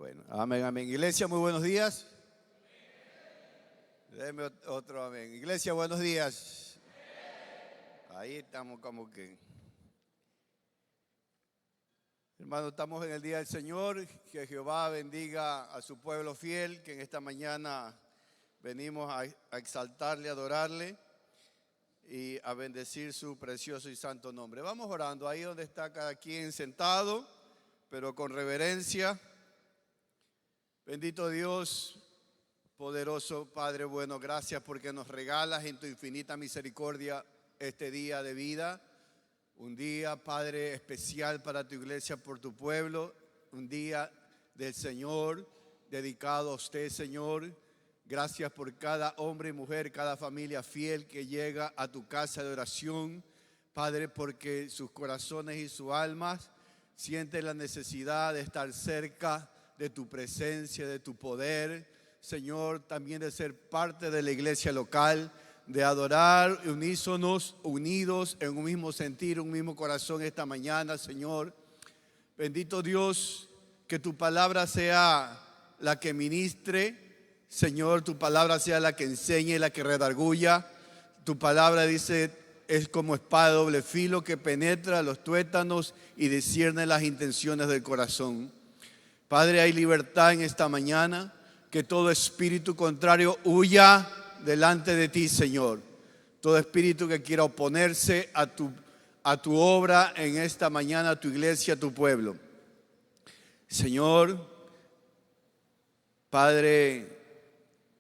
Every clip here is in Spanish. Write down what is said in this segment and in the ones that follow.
Bueno, amén, amén. Iglesia, muy buenos días. Déme otro amén. Iglesia, buenos días. Ahí estamos como que. Hermano, estamos en el día del Señor. Que Jehová bendiga a su pueblo fiel, que en esta mañana venimos a exaltarle, a adorarle y a bendecir su precioso y santo nombre. Vamos orando ahí donde está cada quien sentado, pero con reverencia. Bendito Dios, poderoso Padre bueno, gracias porque nos regalas en tu infinita misericordia este día de vida. Un día, Padre, especial para tu iglesia, por tu pueblo. Un día del Señor, dedicado a usted, Señor. Gracias por cada hombre y mujer, cada familia fiel que llega a tu casa de oración. Padre, porque sus corazones y sus almas sienten la necesidad de estar cerca de tu presencia, de tu poder, Señor, también de ser parte de la iglesia local, de adorar unísonos, unidos en un mismo sentir, un mismo corazón esta mañana, Señor. Bendito Dios, que tu palabra sea la que ministre, Señor, tu palabra sea la que enseñe, la que redarguya. Tu palabra dice, es como espada de doble filo que penetra los tuétanos y discierne las intenciones del corazón. Padre, hay libertad en esta mañana, que todo espíritu contrario huya delante de ti, Señor. Todo espíritu que quiera oponerse a tu obra en esta mañana, a tu iglesia, a tu pueblo. Señor, Padre,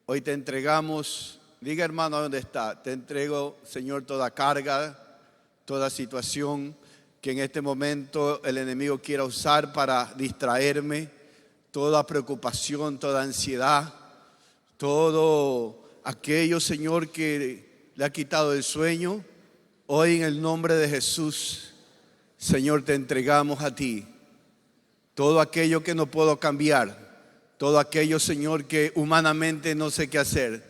hoy te entregamos, diga hermano dónde está, te entrego, Señor, toda carga, toda situación que en este momento el enemigo quiera usar para distraerme. Toda preocupación, toda ansiedad, todo aquello, Señor, que le ha quitado el sueño, hoy en el nombre de Jesús, Señor, te entregamos a ti. Todo aquello que no puedo cambiar, todo aquello, Señor, que humanamente no sé qué hacer,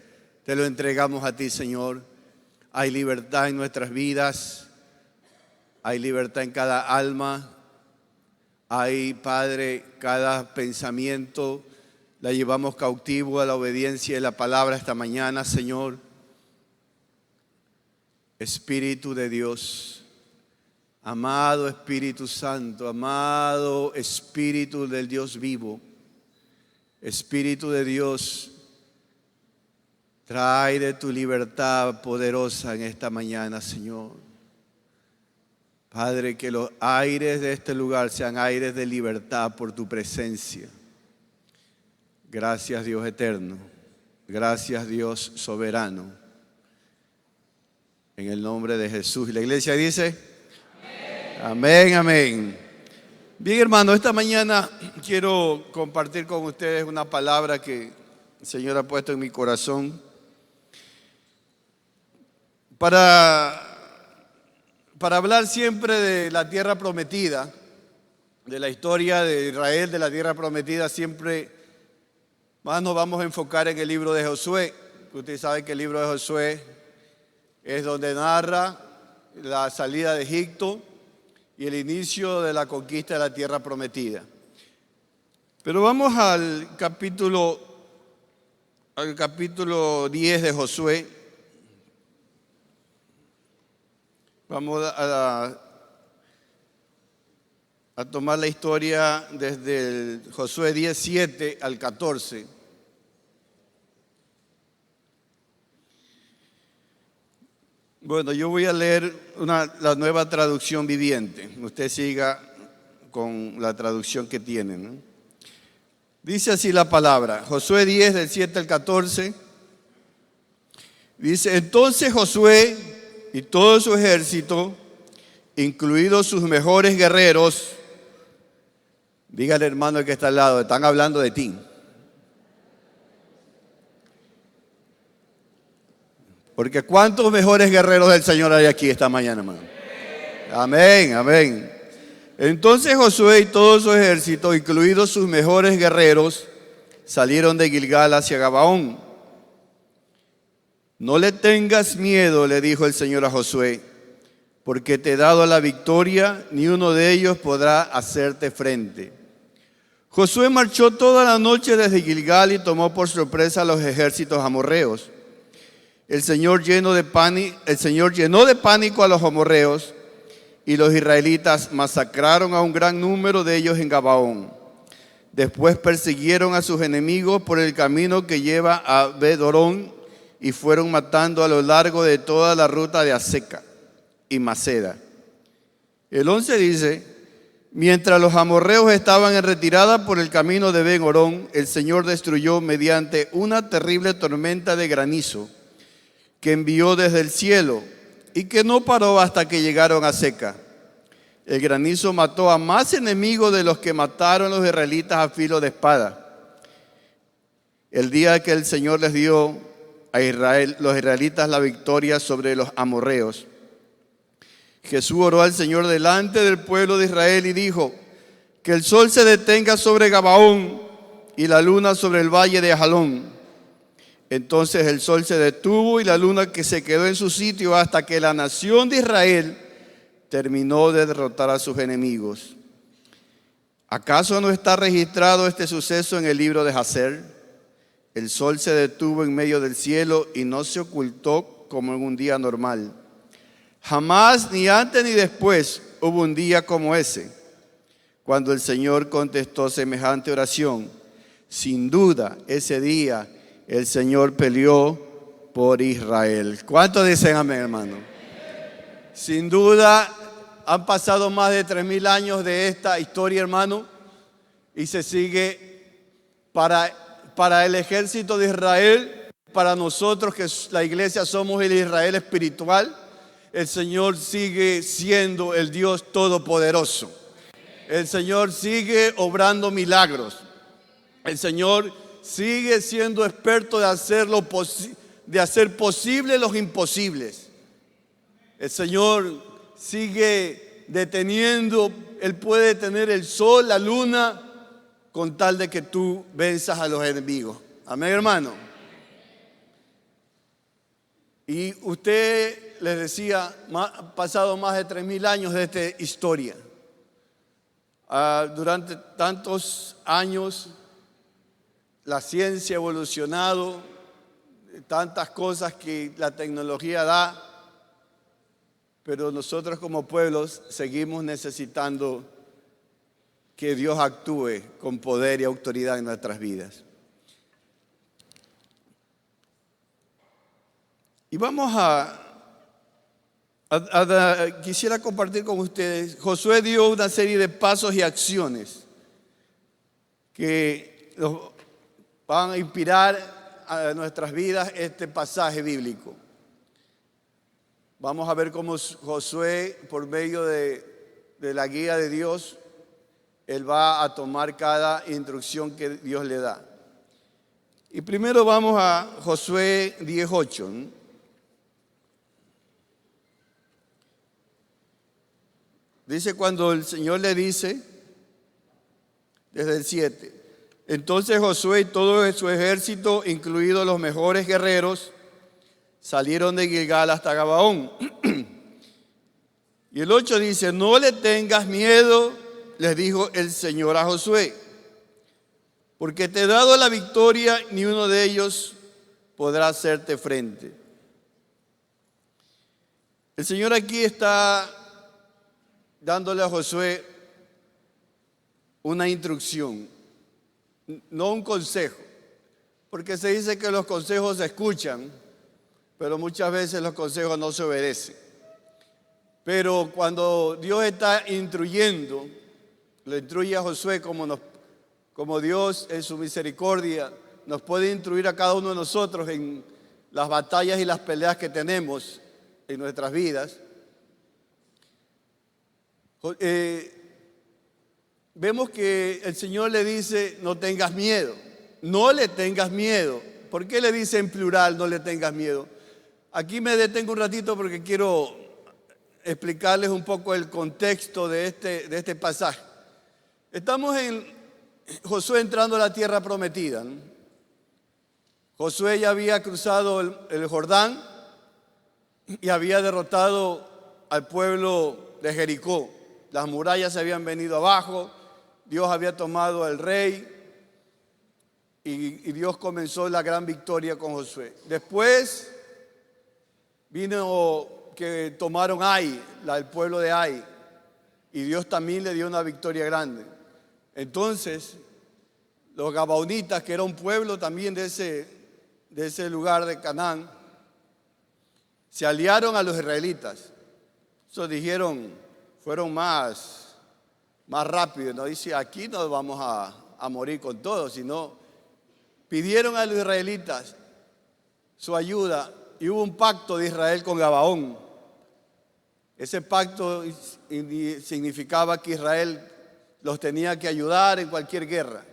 te lo entregamos a ti, Señor. Hay libertad en nuestras vidas, hay libertad en cada alma. Hay, Padre, cada pensamiento la llevamos cautivo a la obediencia de la palabra esta mañana, Señor. Espíritu de Dios, amado Espíritu Santo, amado Espíritu del Dios vivo, Espíritu de Dios, trae de tu libertad poderosa en esta mañana, Señor. Padre, que los aires de este lugar sean aires de libertad por tu presencia. Gracias, Dios eterno. Gracias, Dios soberano. En el nombre de Jesús. Y la iglesia dice, amén, amén. Bien, hermano, esta mañana quiero compartir con ustedes una palabra que el Señor ha puesto en mi corazón para hablar siempre de la tierra prometida, de la historia de Israel, de la tierra prometida. Siempre más nos vamos a enfocar en el libro de Josué. Usted sabe que el libro de Josué es donde narra la salida de Egipto y el inicio de la conquista de la tierra prometida. Pero vamos al capítulo 10 de Josué. Vamos a tomar la historia desde el Josué 17 al 14. Bueno, yo voy a leer la nueva traducción viviente. Usted siga con la traducción que tienen, ¿no? Dice así la palabra, Josué 10 del 7 al 14. Dice, entonces Josué y todo su ejército, incluidos sus mejores guerreros, dígale hermano que está al lado, están hablando de ti. Porque ¿cuántos mejores guerreros del Señor hay aquí esta mañana, hermano? Amén, amén. Entonces Josué y todo su ejército, incluidos sus mejores guerreros, salieron de Gilgal hacia Gabaón. No le tengas miedo, le dijo el Señor a Josué, porque te he dado la victoria, ni uno de ellos podrá hacerte frente. Josué marchó toda la noche desde Gilgal y tomó por sorpresa a los ejércitos amorreos. El Señor llenó de pánico a los amorreos y los israelitas masacraron a un gran número de ellos en Gabaón. Después persiguieron a sus enemigos por el camino que lleva a Bet-horón y fueron matando a lo largo de toda la ruta de Azeca y Maceda. El 11 dice: mientras los amorreos estaban en retirada por el camino de Bet-horón, el Señor destruyó mediante una terrible tormenta de granizo que envió desde el cielo y que no paró hasta que llegaron a Azeca. El granizo mató a más enemigos de los que mataron los israelitas a filo de espada. El día que el Señor les dio a Israel, los israelitas, la victoria sobre los amorreos, Jesús oró al Señor delante del pueblo de Israel y dijo: que el sol se detenga sobre Gabaón y la luna sobre el valle de Ajalón. Entonces el sol se detuvo y la luna que se quedó en su sitio hasta que la nación de Israel terminó de derrotar a sus enemigos. ¿Acaso no está registrado este suceso en el libro de Jacer? El sol se detuvo en medio del cielo y no se ocultó como en un día normal. Jamás, ni antes ni después, hubo un día como ese, cuando el Señor contestó semejante oración. Sin duda, ese día el Señor peleó por Israel. ¿Cuántos dicen amén, hermano? Sin duda, han pasado más de 3000 años de esta historia, hermano, y se sigue para el ejército de Israel, para nosotros que la iglesia somos el Israel espiritual. El Señor sigue siendo el Dios todopoderoso. El Señor sigue obrando milagros. El Señor sigue siendo experto de hacer posible los imposibles. El Señor sigue deteniendo. Él puede detener el sol, la luna, con tal de que tú venzas a los enemigos. Amén, hermano. Y usted les decía, han pasado más de 3000 años de esta historia. Durante tantos años la ciencia ha evolucionado, tantas cosas que la tecnología da, pero nosotros como pueblos seguimos necesitando que Dios actúe con poder y autoridad en nuestras vidas. Y vamos quisiera compartir con ustedes. Josué dio una serie de pasos y acciones que nos van a inspirar a nuestras vidas este pasaje bíblico. Vamos a ver cómo Josué, por medio de la guía de Dios, él va a tomar cada instrucción que Dios le da. Y primero vamos a Josué 10:8, ¿no? Dice, cuando el Señor le dice, desde el 7, entonces Josué y todo su ejército, incluidos los mejores guerreros, salieron de Gilgal hasta Gabaón. Y el 8 dice, no le tengas miedo, les dijo el Señor a Josué, porque te he dado la victoria, ni uno de ellos podrá hacerte frente. El Señor aquí está dándole a Josué una instrucción, no un consejo, porque se dice que los consejos se escuchan, pero muchas veces los consejos no se obedecen. Pero cuando Dios está instruyendo, le instruye a Josué como Dios en su misericordia nos puede instruir a cada uno de nosotros en las batallas y las peleas que tenemos en nuestras vidas. Vemos que el Señor le dice, no tengas miedo, no le tengas miedo. ¿Por qué le dice en plural, no le tengas miedo? Aquí me detengo un ratito porque quiero explicarles un poco el contexto de este pasaje. Estamos en Josué entrando a la tierra prometida, ¿no? Josué ya había cruzado el Jordán y había derrotado al pueblo de Jericó. Las murallas se habían venido abajo, Dios había tomado al rey y Dios comenzó la gran victoria con Josué. Después vino que tomaron Ai, el pueblo de Ai, y Dios también le dio una victoria grande. Entonces, los gabaonitas, que era un pueblo también de ese lugar de Canaán, se aliaron a los israelitas. Eso dijeron, fueron más rápidos. No dice, aquí no vamos a morir con todos, sino pidieron a los israelitas su ayuda y hubo un pacto de Israel con Gabaón. Ese pacto significaba que Israel los tenía que ayudar en cualquier guerra.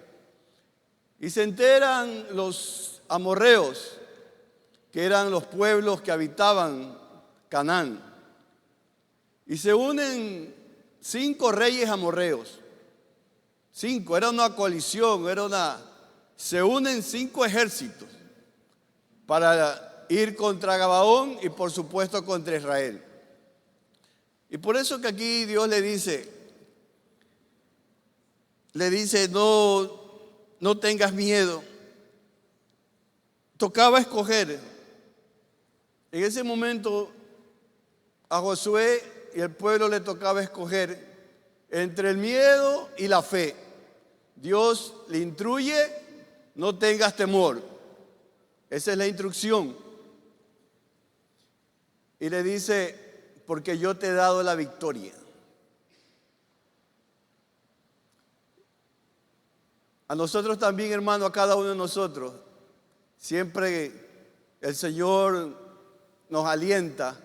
Y se enteran los amorreos, que eran los pueblos que habitaban Canaán. Y se unen 5 reyes amorreos. 5, era una coalición, se unen 5 ejércitos para ir contra Gabaón y por supuesto contra Israel. Y por eso que aquí Dios le dice, no tengas miedo. Tocaba escoger. En ese momento a Josué y al pueblo le tocaba escoger entre el miedo y la fe. Dios le instruye, no tengas temor. Esa es la instrucción. Y le dice, porque yo te he dado la victoria. A nosotros también, hermano, a cada uno de nosotros, siempre el Señor nos alienta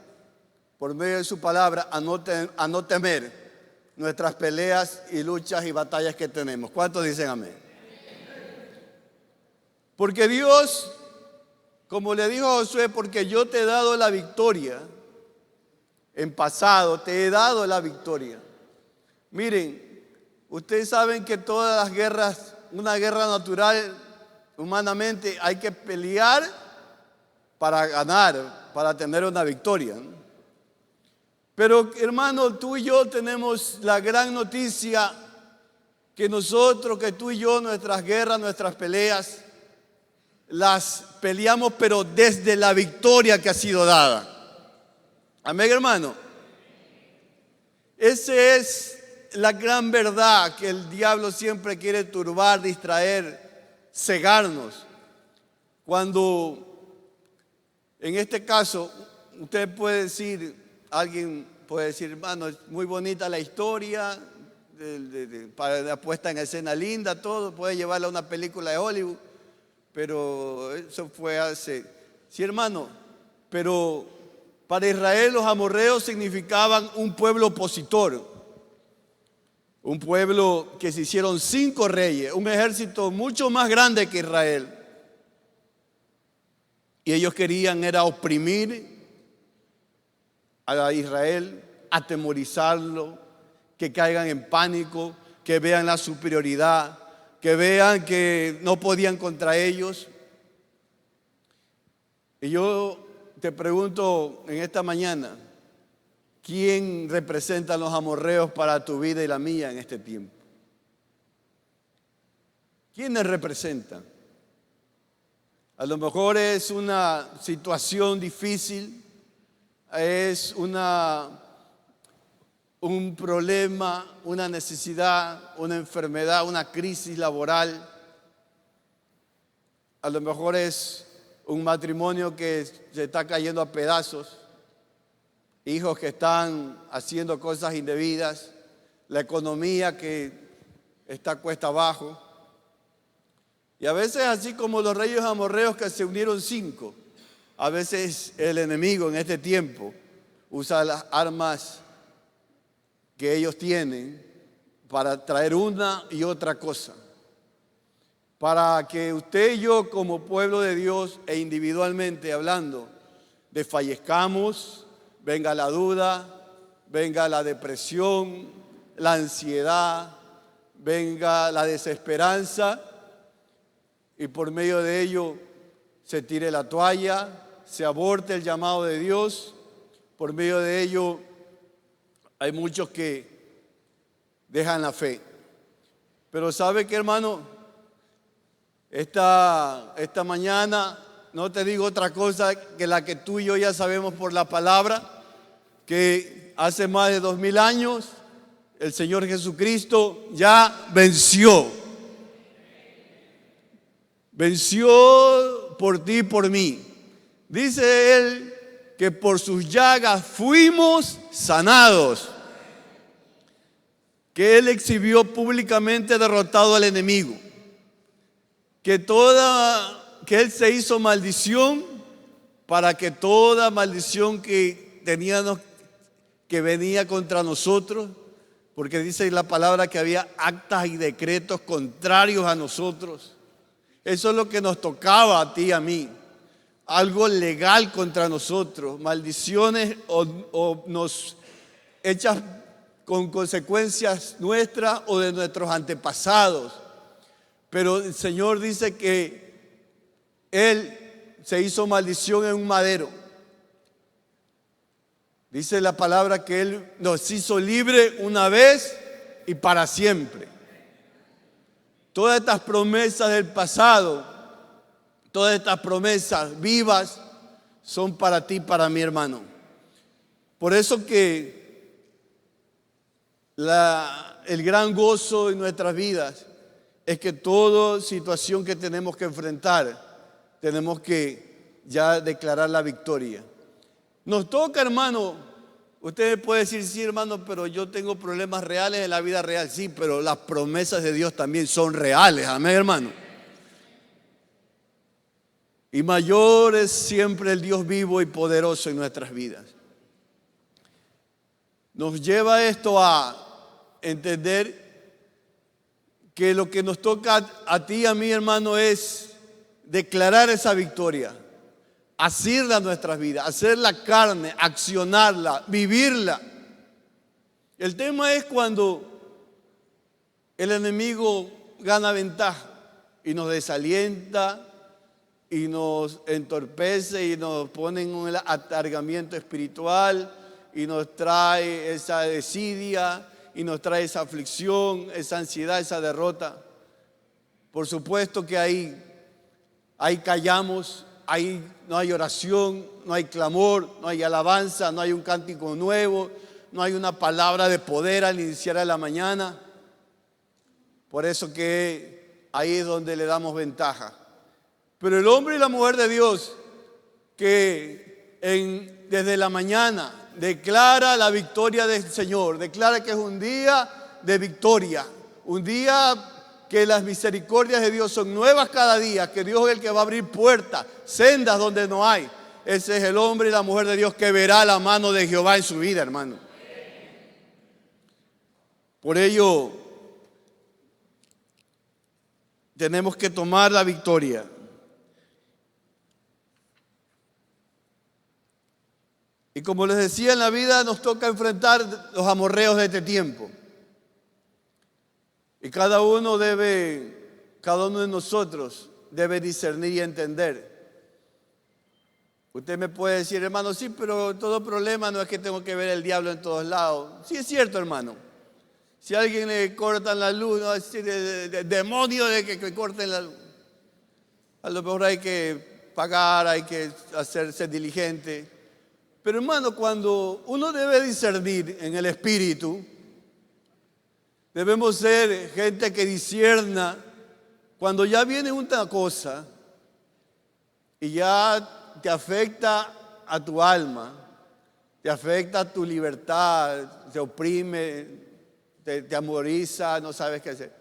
por medio de su palabra a no temer nuestras peleas y luchas y batallas que tenemos. ¿Cuántos dicen amén? Porque Dios, como le dijo a Josué, porque yo te he dado la victoria, en pasado te he dado la victoria. Miren, ustedes saben que todas las guerras, una guerra natural, humanamente, hay que pelear para ganar, para tener una victoria, ¿no? Pero hermano, tú y yo tenemos la gran noticia que tú y yo, nuestras guerras, nuestras peleas, las peleamos pero desde la victoria que ha sido dada. Amén, hermano. Esa es la gran verdad que el diablo siempre quiere turbar, distraer, cegarnos. Cuando, en este caso, usted puede decir, alguien puede decir, hermano, es muy bonita la historia, para la puesta en escena linda, todo, puede llevarla a una película de Hollywood, pero eso fue hace... Sí, hermano, pero para Israel los amorreos significaban un pueblo opositor, un pueblo que se hicieron 5 reyes, un ejército mucho más grande que Israel. Y ellos querían era oprimir a Israel, atemorizarlo, que caigan en pánico, que vean la superioridad, que vean que no podían contra ellos. Y yo te pregunto en esta mañana, ¿quién representa a los amorreos para tu vida y la mía en este tiempo? ¿Quiénes representan? A lo mejor es una situación difícil, es un problema, una necesidad, una enfermedad, una crisis laboral. A lo mejor es un matrimonio que se está cayendo a pedazos, hijos que están haciendo cosas indebidas, la economía que está cuesta abajo. Y a veces, así como los reyes amorreos que se unieron 5, a veces el enemigo en este tiempo usa las armas que ellos tienen para traer una y otra cosa. Para que usted y yo, como pueblo de Dios e individualmente hablando, desfallezcamos, venga la duda, venga la depresión, la ansiedad, venga la desesperanza, y por medio de ello se tire la toalla, se aborte el llamado de Dios. Por medio de ello hay muchos que dejan la fe. Pero ¿sabe qué, hermano? Esta mañana no te digo otra cosa que la que tú y yo ya sabemos por la palabra, que hace más de 2000 años el Señor Jesucristo ya venció. Venció por ti y por mí. Dice Él que por sus llagas fuimos sanados. Que Él exhibió públicamente derrotado al enemigo. Que Él se hizo maldición para que toda maldición que teníamos, que venía contra nosotros, porque dice la palabra que había actas y decretos contrarios a nosotros. Eso es lo que nos tocaba a ti y a mí. Algo legal contra nosotros, maldiciones o nos hechas con consecuencias nuestras o de nuestros antepasados. Pero el Señor dice que Él se hizo maldición en un madero. Dice la palabra que Él nos hizo libre una vez y para siempre. Todas estas promesas del pasado, todas estas promesas vivas son para ti y para mi hermano. Por eso que el gran gozo en nuestras vidas es que toda situación que tenemos que enfrentar, tenemos que ya declarar la victoria. Nos toca, hermano, usted puede decir, sí, hermano, pero yo tengo problemas reales en la vida real. Sí, pero las promesas de Dios también son reales, amén, hermano. Y mayor es siempre el Dios vivo y poderoso en nuestras vidas. Nos lleva esto a entender que lo que nos toca a ti y a mí, hermano, es declarar esa victoria, asirla a nuestras vidas, hacer la carne, accionarla, vivirla. El tema es cuando el enemigo gana ventaja y nos desalienta y nos entorpece y nos pone en un atargamiento espiritual y nos trae esa desidia y nos trae esa aflicción, esa ansiedad, esa derrota. Por supuesto que ahí callamos, ahí no hay oración, no hay clamor, no hay alabanza, no hay un cántico nuevo, no hay una palabra de poder al iniciar a la mañana. Por eso que ahí es donde le damos ventaja. Pero el hombre y la mujer de Dios que desde la mañana declara la victoria del Señor, declara que es un día de victoria, un día que las misericordias de Dios son nuevas cada día, que Dios es el que va a abrir puertas, sendas donde no hay. Ese es el hombre y la mujer de Dios que verá la mano de Jehová en su vida, hermano. Por ello, tenemos que tomar la victoria. Y como les decía, en la vida nos toca enfrentar los amorreos de este tiempo. Y cada uno de nosotros debe discernir y entender. Usted me puede decir, hermano, sí, pero todo problema no es que tengo que ver el diablo en todos lados. Sí, es cierto, hermano. Si a alguien le cortan la luz, no va a decir demonio de que corten la luz. A lo mejor hay que pagar, hay que ser diligente. Pero hermano, cuando uno debe discernir en el espíritu, debemos ser gente que discierna cuando ya viene una cosa y ya te afecta a tu alma, te afecta a tu libertad, te oprime, te amoriza, no sabes qué hacer.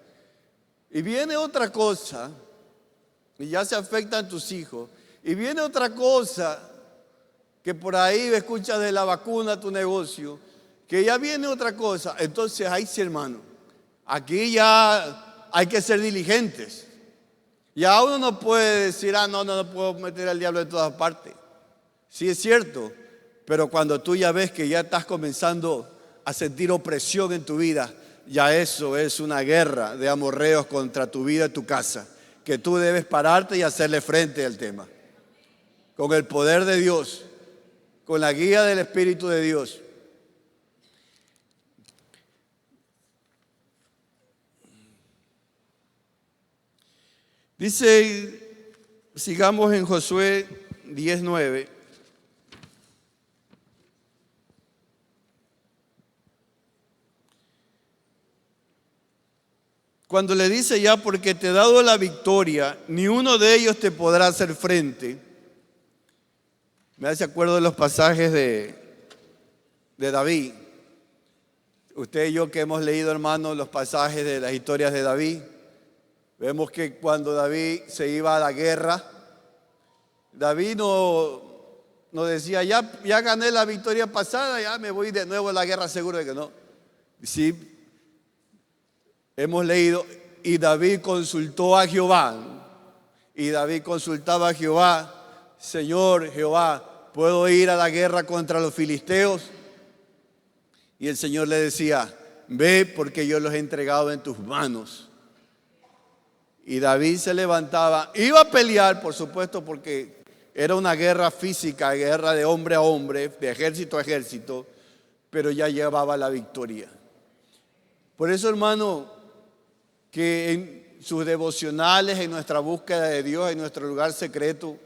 Y viene otra cosa y ya se afectan tus hijos. Y viene otra cosa que por ahí escuchas de la vacuna tu negocio, que ya viene otra cosa. Entonces, ahí sí, hermano, aquí ya hay que ser diligentes. Ya uno no puede decir, no puedo meter al diablo en todas partes. Sí es cierto, pero cuando tú ya ves que ya estás comenzando a sentir opresión en tu vida, ya eso es una guerra de amorreos contra tu vida y tu casa, que tú debes pararte y hacerle frente al tema. Con el poder de Dios, con la guía del Espíritu de Dios. Dice, sigamos en Josué 10:9. Cuando le dice ya, porque te he dado la victoria, ni uno de ellos te podrá hacer frente. Me hace acuerdo de los pasajes de David. Usted y yo que hemos leído, hermano, los pasajes de las historias de David, vemos que cuando David se iba a la guerra, David no decía, ya gané la victoria pasada, ya me voy de nuevo a la guerra, seguro de que no. Sí, hemos leído, y David consultó a Jehová, y David consultaba a Jehová, Señor Jehová, ¿puedo ir a la guerra contra los filisteos? Y el Señor le decía, ve porque yo los he entregado en tus manos. Y David se levantaba, iba a pelear, por supuesto, porque era una guerra física, guerra de hombre a hombre, de ejército a ejército, pero ya llevaba la victoria. Por eso, hermano, que en sus devocionales, en nuestra búsqueda de Dios, en nuestro lugar secreto,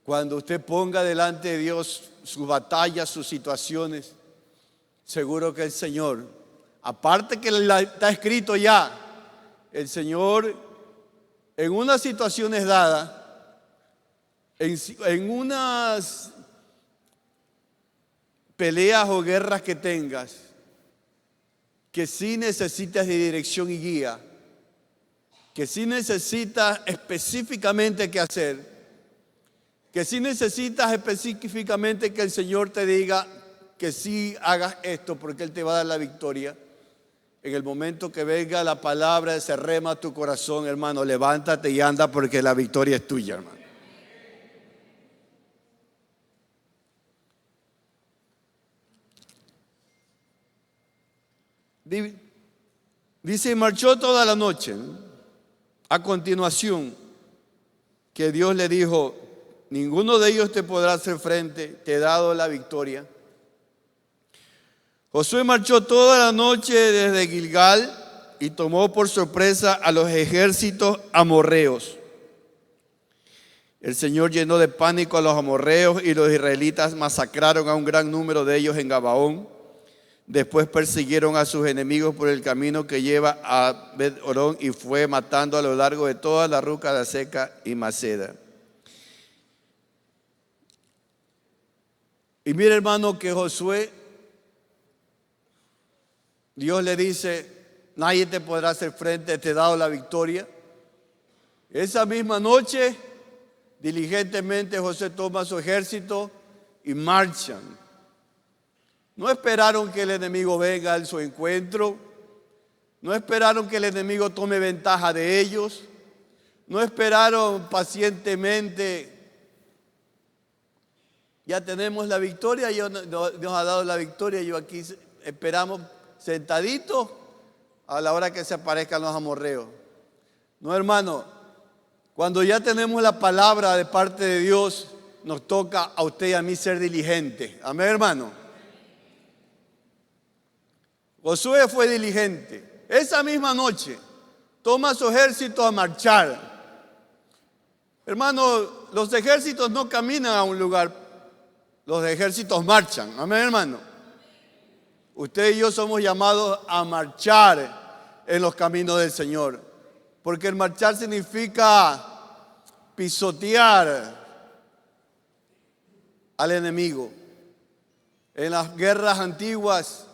cuando usted ponga delante de Dios sus batallas, sus situaciones, seguro que el Señor, aparte que está escrito ya, el Señor en unas situaciones dadas, en unas peleas o guerras que tengas, que sí necesitas de dirección y guía, que sí necesitas específicamente qué hacer, que sí necesitas específicamente que el Señor te diga que sí hagas esto porque Él te va a dar la victoria. En el momento que venga la palabra, se rema tu corazón, hermano, levántate y anda porque la victoria es tuya, hermano. Dice, marchó toda la noche. A continuación, que Dios le dijo, ninguno de ellos te podrá hacer frente, te he dado la victoria. Josué marchó toda la noche desde Gilgal y tomó por sorpresa a los ejércitos amorreos. El Señor llenó de pánico a los amorreos y los israelitas masacraron a un gran número de ellos en Gabaón. Después persiguieron a sus enemigos por el camino que lleva a Bet-Orón y fue matando a lo largo de toda la ruca de Aseca y Maceda. Y mire, hermano, que Josué, Dios le dice, nadie te podrá hacer frente, te he dado la victoria. Esa misma noche, diligentemente Josué toma su ejército y marchan. No esperaron que el enemigo venga a su encuentro, no esperaron que el enemigo tome ventaja de ellos, no esperaron pacientemente. Ya tenemos la victoria, Dios nos ha dado la victoria, yo aquí esperamos sentaditos a la hora que se aparezcan los amorreos. No, hermano, cuando ya tenemos la palabra de parte de Dios, nos toca a usted y a mí ser diligentes. Amén, hermano. Josué fue diligente. Esa misma noche toma su ejército a marchar. Hermano, los ejércitos no caminan a un lugar, los ejércitos marchan. Amén, hermano. Usted y yo somos llamados a marchar en los caminos del Señor, porque el marchar significa pisotear al enemigo. En las guerras antiguas,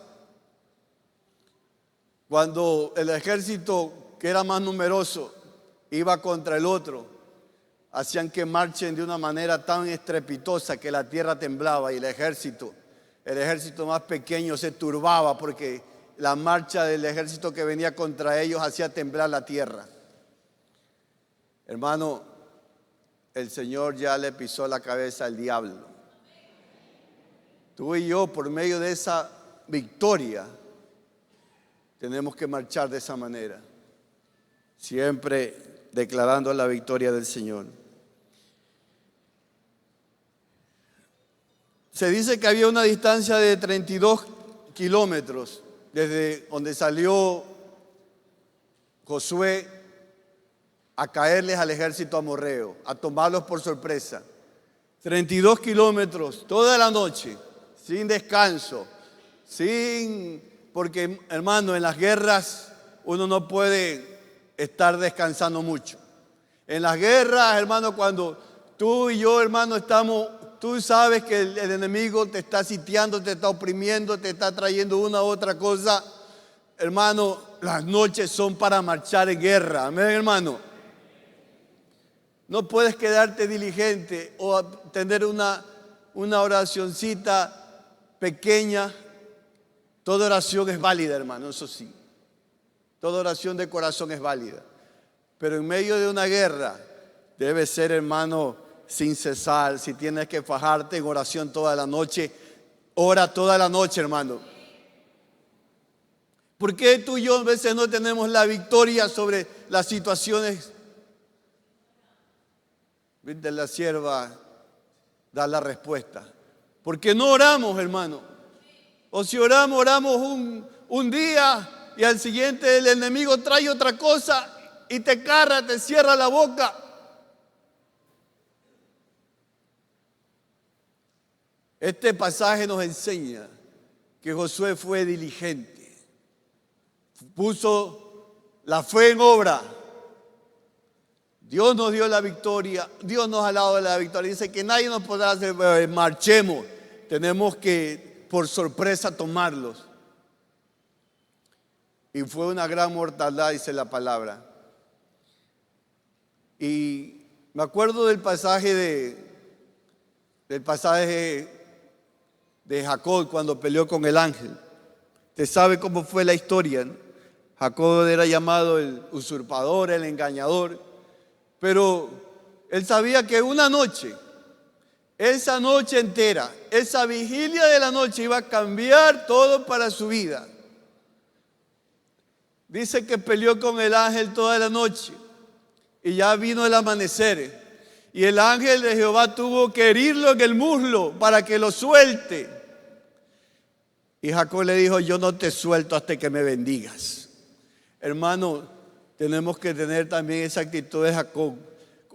cuando el ejército que era más numeroso iba contra el otro, hacían que marchen de una manera tan estrepitosa que la tierra temblaba y el ejército más pequeño se turbaba porque la marcha del ejército que venía contra ellos hacía temblar la tierra. Hermano, el Señor ya le pisó la cabeza al diablo. Tú y yo, por medio de esa victoria, tenemos que marchar de esa manera, siempre declarando la victoria del Señor. Se dice que había una distancia de 32 kilómetros desde donde salió Josué a caerles al ejército amorreo, a tomarlos por sorpresa. 32 kilómetros toda la noche, sin descanso, porque hermano, en las guerras uno no puede estar descansando mucho. En las guerras, hermano, cuando tú y yo, hermano, tú sabes que el enemigo te está sitiando, te está oprimiendo, te está trayendo una u otra cosa. Hermano, las noches son para marchar en guerra. Amén, hermano. No puedes quedarte diligente o tener una oracioncita pequeña. Toda oración es válida, hermano, eso sí. Toda oración de corazón es válida. Pero en medio de una guerra debe ser, hermano, sin cesar. Si tienes que fajarte en oración toda la noche, ora toda la noche, hermano. ¿Por qué tú y yo a veces no tenemos la victoria sobre las situaciones? Viste, la sierva da la respuesta. Porque no oramos, hermano. O si oramos un día y al siguiente el enemigo trae otra cosa y te carra, te cierra la boca. Este pasaje nos enseña que Josué fue diligente, puso la fe en obra. Dios nos dio la victoria, Dios nos ha dado la victoria. Dice que nadie nos podrá hacer, marchemos, tenemos que por sorpresa tomarlos. Y fue una gran mortandad, dice la palabra. Y me acuerdo del pasaje de Jacob cuando peleó con el ángel. Usted sabe cómo fue la historia, ¿no? Jacob era llamado el usurpador, el engañador. Pero él sabía que una noche, esa noche entera, esa vigilia de la noche iba a cambiar todo para su vida. Dice que peleó con el ángel toda la noche y ya vino el amanecer. Y el ángel de Jehová tuvo que herirlo en el muslo para que lo suelte. Y Jacob le dijo, yo no te suelto hasta que me bendigas. Hermano, tenemos que tener también esa actitud de Jacob.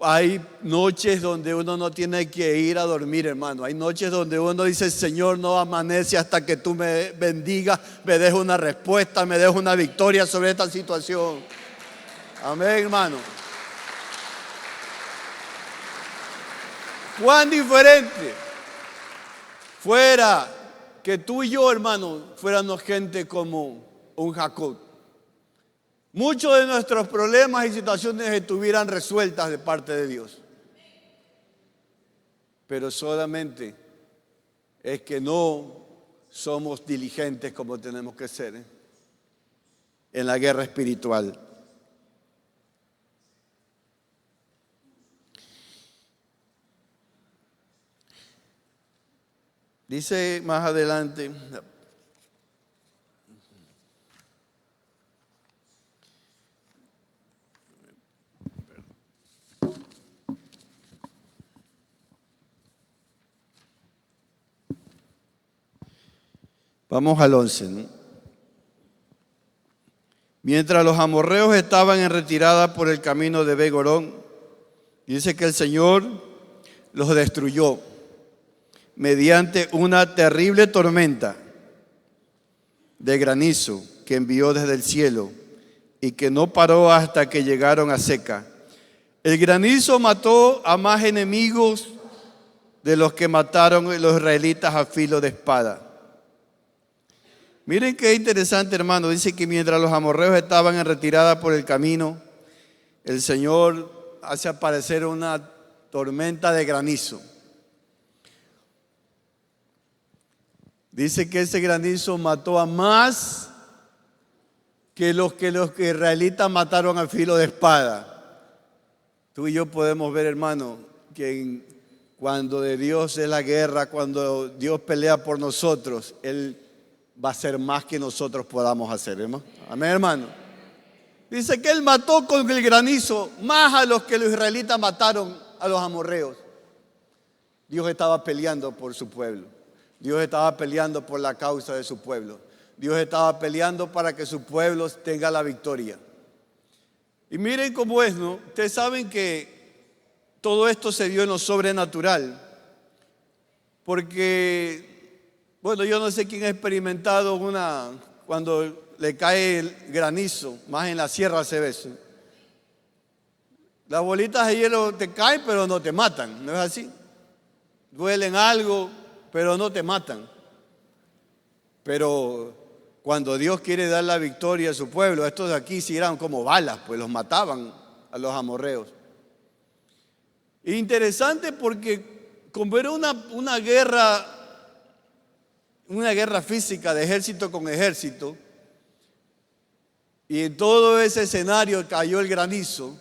Hay noches donde uno no tiene que ir a dormir, hermano. Hay noches donde uno dice, Señor, no amanece hasta que tú me bendigas, me des una respuesta, me des una victoria sobre esta situación. Amén, hermano. Cuán diferente fuera que tú y yo, hermano, fuéramos gente como un Jacob. Muchos de nuestros problemas y situaciones estuvieran resueltas de parte de Dios. Pero solamente es que no somos diligentes como tenemos que ser en la guerra espiritual. Dice más adelante, vamos al 11, ¿no? Mientras los amorreos estaban en retirada por el camino de Begorón, dice que el Señor los destruyó mediante una terrible tormenta de granizo que envió desde el cielo y que no paró hasta que llegaron a Seca. El granizo mató a más enemigos de los que mataron los israelitas a filo de espada. Miren qué interesante, hermano. Dice que mientras los amorreos estaban en retirada por el camino, el Señor hace aparecer una tormenta de granizo. Dice que ese granizo mató a más que los israelitas mataron a filo de espada. Tú y yo podemos ver, hermano, que cuando de Dios es la guerra, cuando Dios pelea por nosotros, Él va a hacer más que nosotros podamos hacer, hermano. Amén, hermano. Dice que Él mató con el granizo más a los que los israelitas mataron a los amorreos. Dios estaba peleando por su pueblo. Dios estaba peleando por la causa de su pueblo. Dios estaba peleando para que su pueblo tenga la victoria. Y miren cómo es, ¿no? Ustedes saben que todo esto se dio en lo sobrenatural. Porque, bueno, yo no sé quién ha experimentado cuando le cae el granizo, más en la sierra se ve eso. Las bolitas de hielo te caen, pero no te matan, ¿no es así? Duelen algo, pero no te matan. Pero cuando Dios quiere dar la victoria a su pueblo, estos de aquí sí eran como balas, pues los mataban a los amorreos. Interesante porque como era una guerra física de ejército con ejército, y en todo ese escenario cayó el granizo,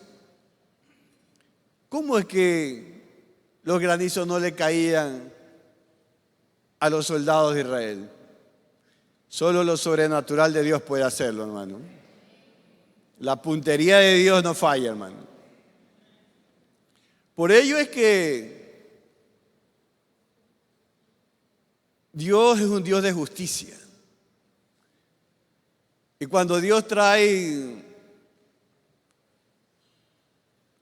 ¿cómo es que los granizos no le caían a los soldados de Israel? Solo lo sobrenatural de Dios puede hacerlo, hermano. La puntería de Dios no falla, hermano. Por ello es que Dios es un Dios de justicia. Y cuando Dios trae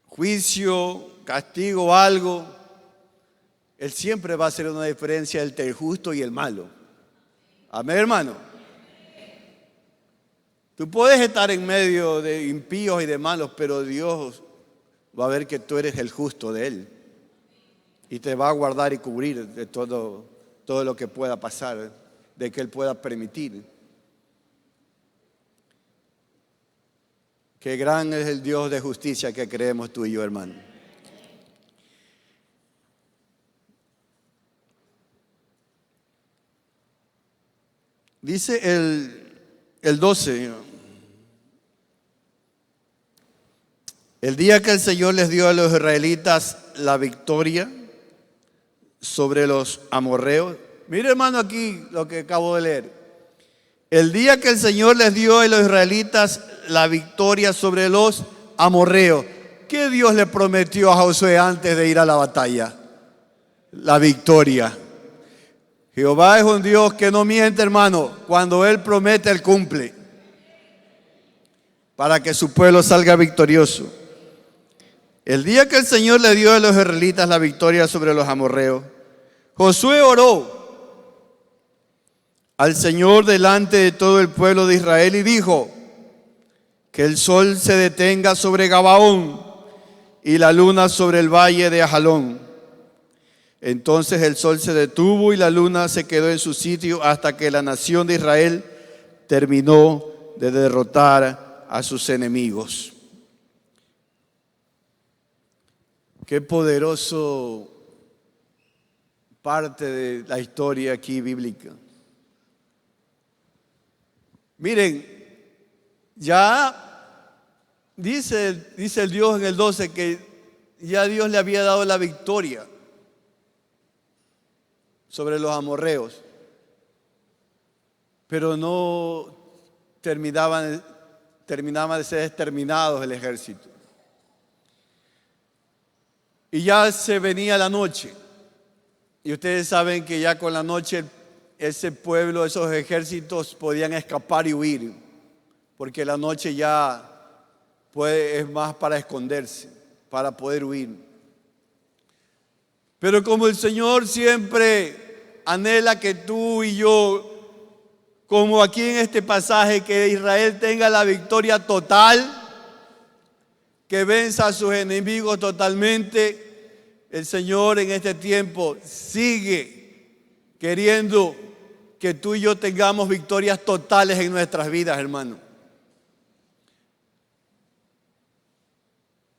juicio, castigo o algo, Él siempre va a hacer una diferencia entre el justo y el malo. Amén, hermano. Tú puedes estar en medio de impíos y de malos, pero Dios va a ver que tú eres el justo de Él. Y te va a guardar y cubrir de todo lo que pueda pasar, de que Él pueda permitir. Qué gran es el Dios de justicia que creemos tú y yo, hermano. Dice el 12, el día que el Señor les dio a los israelitas la victoria sobre los amorreos. Mire, hermano, aquí lo que acabo de leer. El día que el Señor les dio a los israelitas la victoria sobre los amorreos. ¿Qué Dios le prometió a Josué antes de ir a la batalla? La victoria. Jehová es un Dios que no miente, hermano. Cuando Él promete, Él cumple. Para que su pueblo salga victorioso. El día que el Señor le dio a los israelitas la victoria sobre los amorreos, Josué oró al Señor delante de todo el pueblo de Israel y dijo: que el sol se detenga sobre Gabaón y la luna sobre el valle de Ajalón. Entonces el sol se detuvo y la luna se quedó en su sitio hasta que la nación de Israel terminó de derrotar a sus enemigos. Qué poderoso parte de la historia aquí bíblica. Miren, ya dice el Dios en el 12 que ya Dios le había dado la victoria sobre los amorreos, pero no terminaban de ser exterminados el ejército. Y ya se venía la noche, y ustedes saben que ya con la noche ese pueblo, esos ejércitos podían escapar y huir, porque la noche ya es más para esconderse, para poder huir. Pero como el Señor siempre anhela que tú y yo, como aquí en este pasaje, que Israel tenga la victoria total, que venza a sus enemigos totalmente, el Señor en este tiempo sigue queriendo que tú y yo tengamos victorias totales en nuestras vidas, hermano.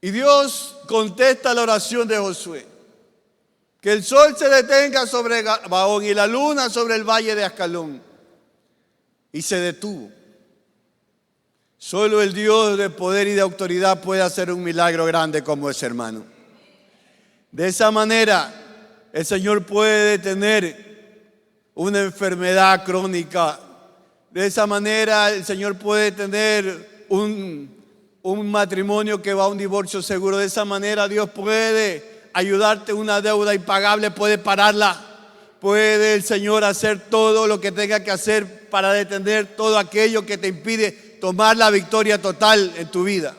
Y Dios contesta la oración de Josué. Que el sol se detenga sobre Gabaón y la luna sobre el valle de Ascalón. Y se detuvo. Solo el Dios de poder y de autoridad puede hacer un milagro grande como ese, hermano. De esa manera, el Señor puede detener una enfermedad crónica. De esa manera, el Señor puede tener un matrimonio que va a un divorcio seguro. De esa manera, Dios puede ayudarte una deuda impagable, puede pararla. Puede el Señor hacer todo lo que tenga que hacer para detener todo aquello que te impide tomar la victoria total en tu vida.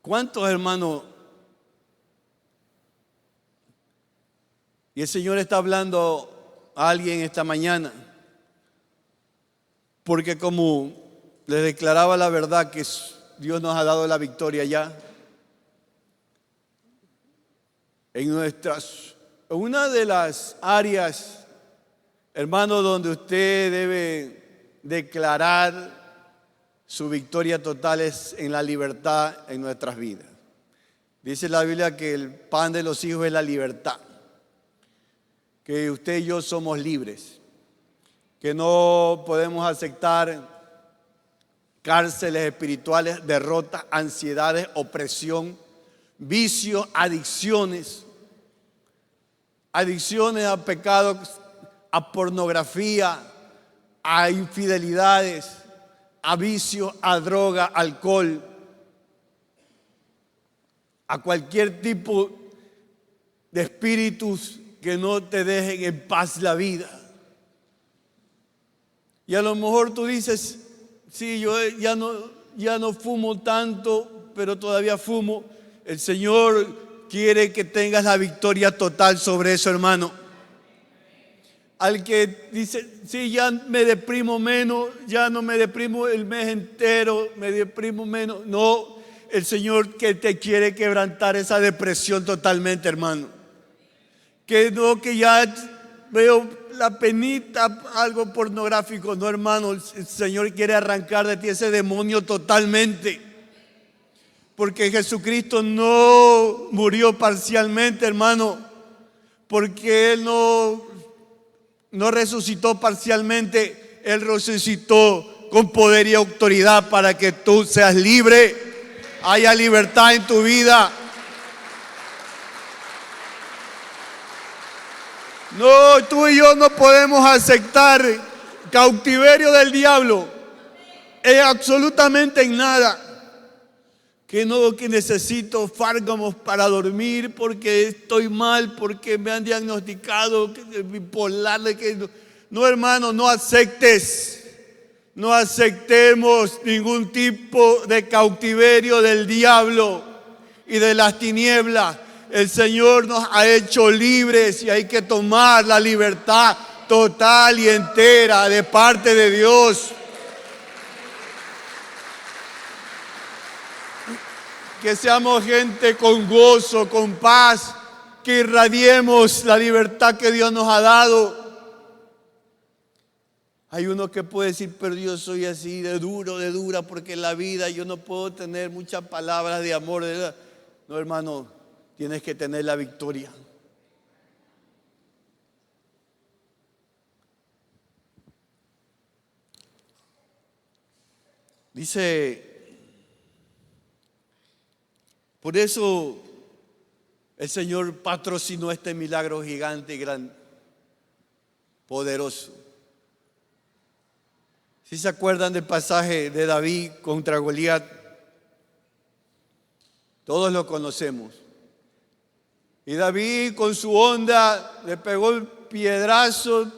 ¿Cuántos hermanos? Y el Señor está hablando a alguien esta mañana, porque como les declaraba la verdad que Dios nos ha dado la victoria ya en una de las áreas, hermano, donde usted debe declarar su victoria total es en la libertad en nuestras vidas. Dice la Biblia que el pan de los hijos es la libertad, que usted y yo somos libres, que no podemos aceptar cárceles espirituales, derrotas, ansiedades, opresión, vicios, adicciones a pecados, a pornografía, a infidelidades, a vicios, a droga, alcohol, a cualquier tipo de espíritus que no te dejen en paz la vida. Y a lo mejor tú dices, sí, yo ya no fumo tanto, pero todavía fumo. El Señor quiere que tengas la victoria total sobre eso, hermano. Al que dice, sí, ya me deprimo menos, ya no me deprimo el mes entero, me deprimo menos. No, el Señor que te quiere quebrantar esa depresión totalmente, hermano. Que no, que ya veo la penita, algo pornográfico. No, hermano, el Señor quiere arrancar de ti ese demonio totalmente. Porque Jesucristo no murió parcialmente, hermano. Porque Él no resucitó parcialmente. Él resucitó con poder y autoridad para que tú seas libre. Haya libertad en tu vida. No, tú y yo no podemos aceptar cautiverio del diablo en absolutamente nada. Que necesito fármacos para dormir porque estoy mal, porque me han diagnosticado que bipolar. No, hermano, no aceptemos ningún tipo de cautiverio del diablo y de las tinieblas. El Señor nos ha hecho libres y hay que tomar la libertad total y entera de parte de Dios. Que seamos gente con gozo, con paz, que irradiemos la libertad que Dios nos ha dado. Hay uno que puede decir, pero yo soy así de dura, porque en la vida yo no puedo tener muchas palabras de amor. No, hermano, tienes que tener la victoria. Dice, por eso el Señor patrocinó este milagro gigante y gran, poderoso. ¿Sí se acuerdan del pasaje de David contra Goliat? Todos lo conocemos. Y David con su onda le pegó el piedrazo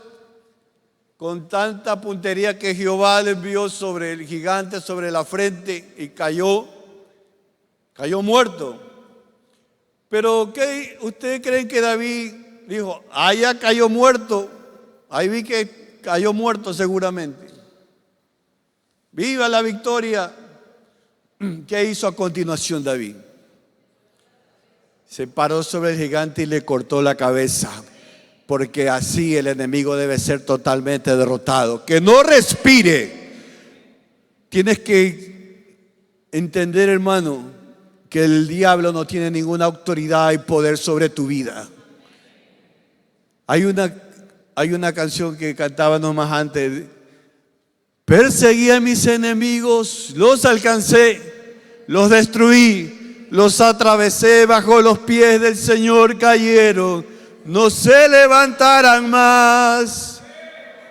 con tanta puntería que Jehová le envió sobre el gigante, sobre la frente, y cayó muerto. Pero ¿qué ustedes creen que David dijo? Ya cayó muerto. Ahí vi que cayó muerto seguramente. Viva la victoria. ¿Qué hizo a continuación David? Se paró sobre el gigante y le cortó la cabeza, porque así el enemigo debe ser totalmente derrotado. Que no respire. Tienes que entender, hermano, que el diablo no tiene ninguna autoridad y poder sobre tu vida. Hay una canción que cantábamos más antes. Perseguí a mis enemigos, los alcancé, los destruí, los atravesé, bajo los pies del Señor cayeron, no se levantarán más.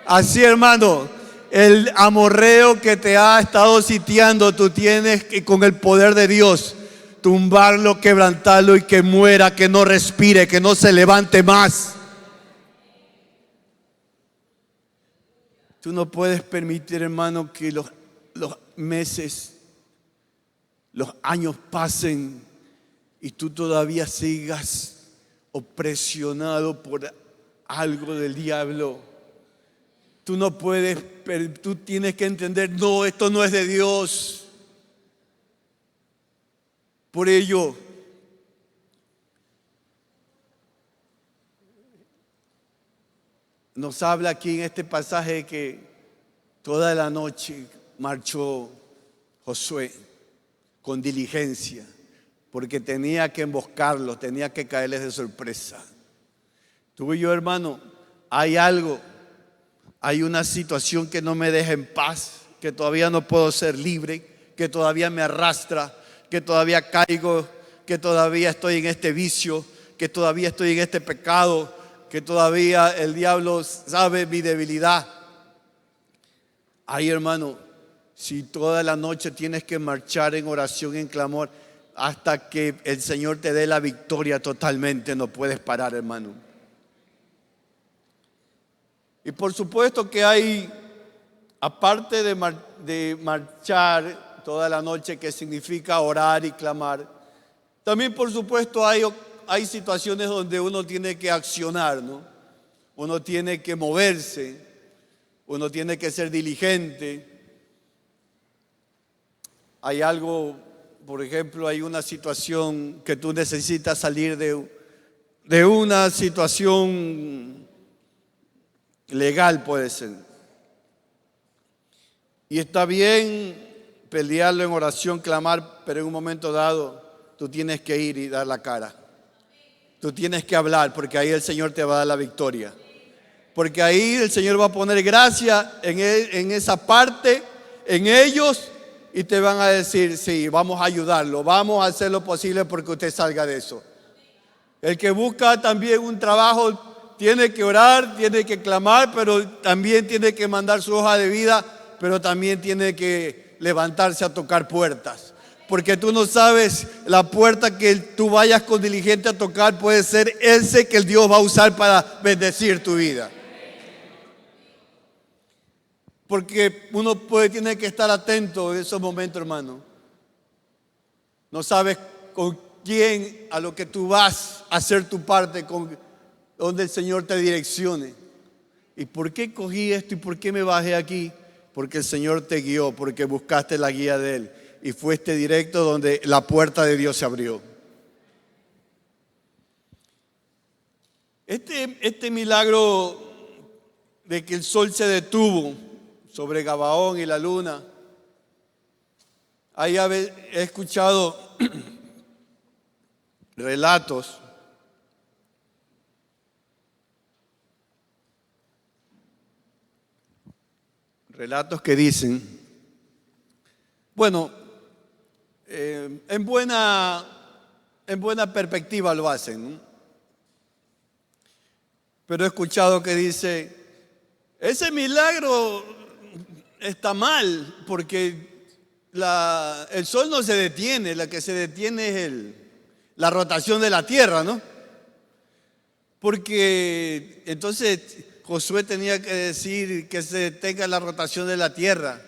Así, hermano, el amorreo que te ha estado sitiando, tú tienes que, con el poder de Dios, tumbarlo, quebrantarlo y que muera, que no respire, que no se levante más. Tú no puedes permitir, hermano, que los meses, los años pasen y tú todavía sigas opresionado por algo del diablo. Tú no puedes, tú tienes que entender, no, esto no es de Dios. Por ello, nos habla aquí en este pasaje que toda la noche marchó Josué con diligencia, porque tenía que emboscarlos, tenía que caerles de sorpresa. Tú y yo, hermano, hay algo, hay una situación que no me deja en paz, que todavía no puedo ser libre, que todavía me arrastra, que todavía caigo, que todavía estoy en este vicio, que todavía estoy en este pecado, que todavía el diablo sabe mi debilidad. Ay, hermano, si toda la noche tienes que marchar en oración, en clamor, hasta que el Señor te dé la victoria totalmente, no puedes parar, hermano. Y por supuesto que hay, aparte de marchar toda la noche, que significa orar y clamar, también por supuesto hay situaciones donde uno tiene que accionar, ¿no? Uno tiene que moverse, uno tiene que ser diligente. Hay algo, por ejemplo, hay una situación que tú necesitas salir de una situación legal, puede ser. Y está bien pelearlo en oración, clamar, pero en un momento dado tú tienes que ir y dar la cara. Tú tienes que hablar, porque ahí el Señor te va a dar la victoria. Porque ahí el Señor va a poner gracia en esa parte, en ellos, y te van a decir, sí, vamos a ayudarlo, vamos a hacer lo posible porque usted salga de eso. El que busca también un trabajo tiene que orar, tiene que clamar, pero también tiene que mandar su hoja de vida, pero también tiene que levantarse a tocar puertas. Porque tú no sabes, la puerta que tú vayas con diligente a tocar puede ser ese que el Dios va a usar para bendecir tu vida. Porque uno tiene que estar atento en esos momentos, hermano. No sabes con quién, a lo que tú vas a hacer tu parte, con donde el Señor te direccione. ¿Y por qué cogí esto y por qué me bajé aquí? Porque el Señor te guió, porque buscaste la guía de Él y fuiste directo donde la puerta de Dios se abrió. Este milagro de que el sol se detuvo sobre Gabaón y la luna, ahí he escuchado relatos que dicen, bueno, en buena perspectiva lo hacen, ¿no? Pero he escuchado que dice, ese milagro está mal porque el sol no se detiene, la que se detiene es la rotación de la tierra, ¿no? Porque entonces Josué tenía que decir que se detenga la rotación de la tierra.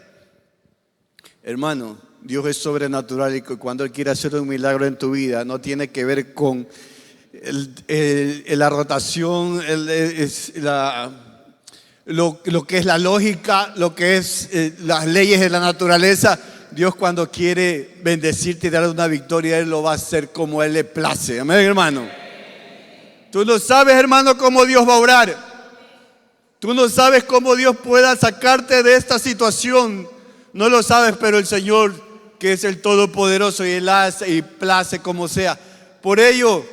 Hermano, Dios es sobrenatural y cuando Él quiere hacer un milagro en tu vida no tiene que ver con la rotación, lo que es la lógica, lo que es las leyes de la naturaleza. Dios cuando quiere bendecirte y darle una victoria, Él lo va a hacer como Él le place. Amén, hermano. Tú no sabes, hermano, cómo Dios va a obrar. Tú no sabes cómo Dios pueda sacarte de esta situación. No lo sabes, pero el Señor, que es el Todopoderoso, y Él hace y place como sea. Por ello,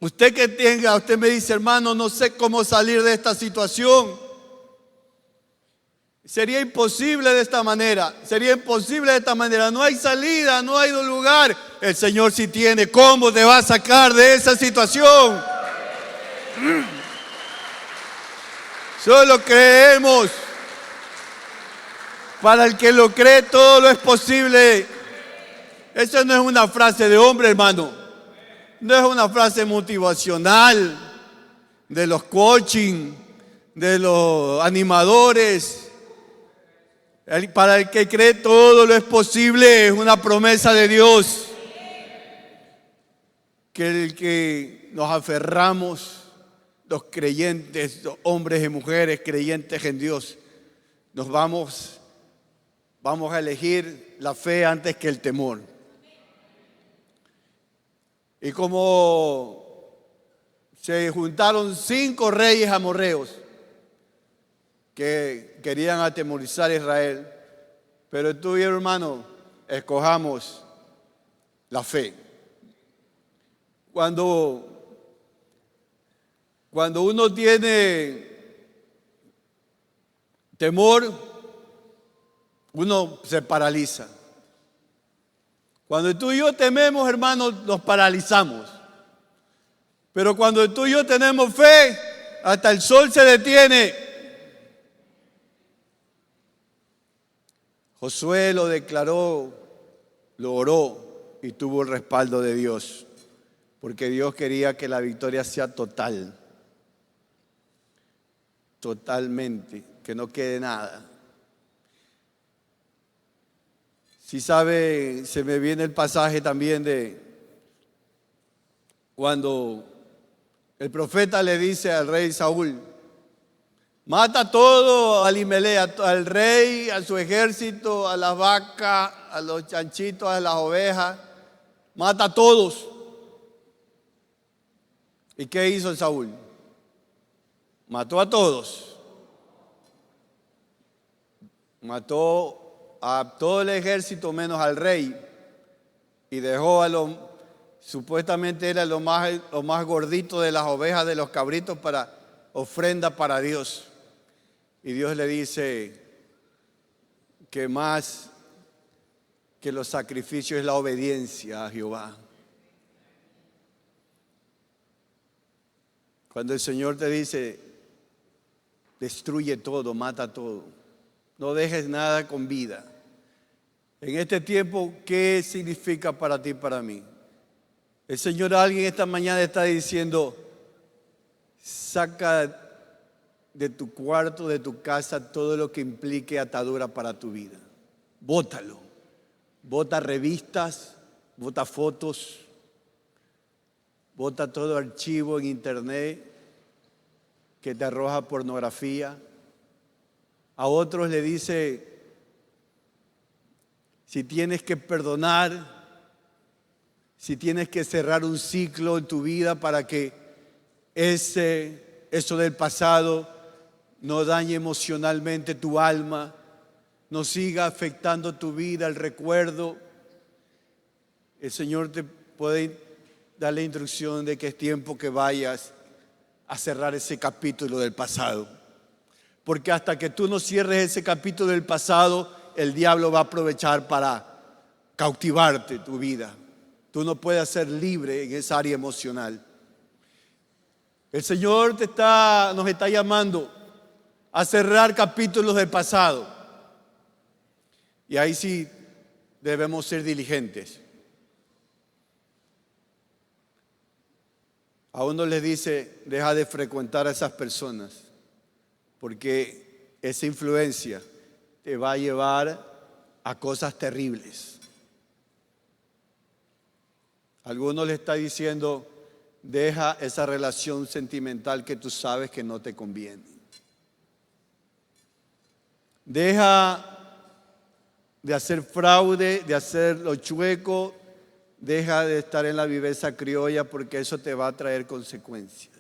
usted me dice, hermano, no sé cómo salir de esta situación. Sería imposible de esta manera. No hay salida, no hay lugar. El Señor sí tiene cómo te va a sacar de esa situación. Solo creemos. Para el que lo cree, todo lo es posible. Esa no es una frase de hombre, hermano. No es una frase motivacional de los coaching, de los animadores. Para el que cree todo lo es posible, es una promesa de Dios. Que el que nos aferramos, los creyentes, los hombres y mujeres creyentes en Dios, nos vamos a elegir la fe antes que el temor. Y como se juntaron 5 reyes amorreos que querían atemorizar a Israel, pero tú y yo, hermano, escojamos la fe. Cuando uno tiene temor, uno se paraliza. Cuando tú y yo tememos, hermanos, nos paralizamos. Pero cuando tú y yo tenemos fe, hasta el sol se detiene. Josué lo declaró, lo oró y tuvo el respaldo de Dios, porque Dios quería que la victoria sea total, totalmente, que no quede nada. Si sabe, se me viene el pasaje también de cuando el profeta le dice al rey Saúl: mata todo al Elimelech, al rey, a su ejército, a las vacas, a los chanchitos, a las ovejas, mata a todos. ¿Y qué hizo Saúl? Mató a todos. Mató a todo el ejército menos al rey y dejó a los, supuestamente era lo más gordito de las ovejas, de los cabritos, para ofrenda para Dios. Y Dios le dice que más que los sacrificios es la obediencia a Jehová. Cuando el Señor te dice, destruye todo, mata todo, no dejes nada con vida. En este tiempo, ¿qué significa para ti y para mí? El Señor a alguien esta mañana está diciendo: saca de tu cuarto, de tu casa, todo lo que implique atadura para tu vida. Bótalo. Bota revistas, bota fotos, bota todo archivo en internet que te arroja pornografía. A otros le dice: si tienes que perdonar, si tienes que cerrar un ciclo en tu vida para que eso del pasado no dañe emocionalmente tu alma, no siga afectando tu vida, el recuerdo, el Señor te puede dar la instrucción de que es tiempo que vayas a cerrar ese capítulo del pasado. Porque hasta que tú no cierres ese capítulo del pasado, el diablo va a aprovechar para cautivarte tu vida. Tú no puedes ser libre en esa área emocional. El Señor nos está llamando a cerrar capítulos del pasado. Y ahí sí debemos ser diligentes. A uno les dice: deja de frecuentar a esas personas, porque esa influencia te va a llevar a cosas terribles. Algunos le está diciendo: deja esa relación sentimental que tú sabes que no te conviene. Deja de hacer fraude, de hacer lo chueco. Deja de estar en la viveza criolla, porque eso te va a traer consecuencias.